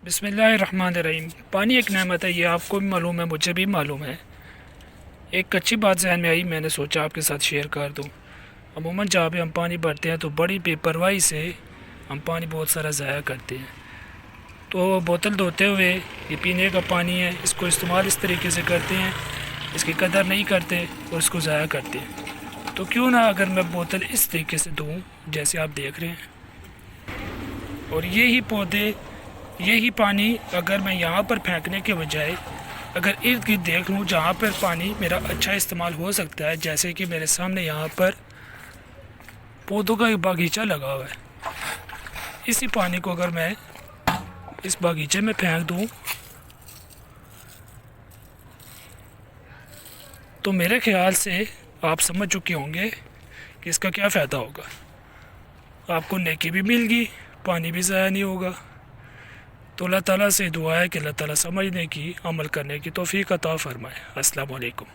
بسم اللہ الرحمن الرحیم۔ پانی ایک نعمت ہے، یہ آپ کو بھی معلوم ہے، مجھے بھی معلوم ہے۔ ایک اچھی بات ذہن میں آئی، میں نے سوچا آپ کے ساتھ شیئر کر دوں۔ عموماً جہاں پہ ہم پانی بھرتے ہیں تو بڑی بے پرواہی سے ہم پانی بہت سارا ضائع کرتے ہیں۔ تو بوتل دھوتے ہوئے یہ پینے کا پانی ہے، اس کو استعمال اس طریقے سے کرتے ہیں، اس کی قدر نہیں کرتے اور اس کو ضائع کرتے ہیں۔ تو کیوں نہ اگر میں بوتل اس طریقے سے دھوں جیسے آپ دیکھ رہے ہیں، اور یہی پانی اگر میں یہاں پر پھینکنے کے بجائے اگر ارد گرد دیکھ لوں جہاں پر پانی میرا اچھا استعمال ہو سکتا ہے، جیسے کہ میرے سامنے یہاں پر پودوں کا ایک باغیچہ لگا ہوا ہے، اسی پانی کو اگر میں اس باغیچے میں پھینک دوں تو میرے خیال سے آپ سمجھ چکے ہوں گے کہ اس کا کیا فائدہ ہوگا۔ آپ کو نیکی بھی مل گی، پانی بھی ضائع نہیں ہوگا۔ تو اللہ تعالیٰ سے دعا ہے کہ اللہ تعالیٰ سمجھنے کی، عمل کرنے کی توفیق عطا فرمائے۔ السلام علیکم۔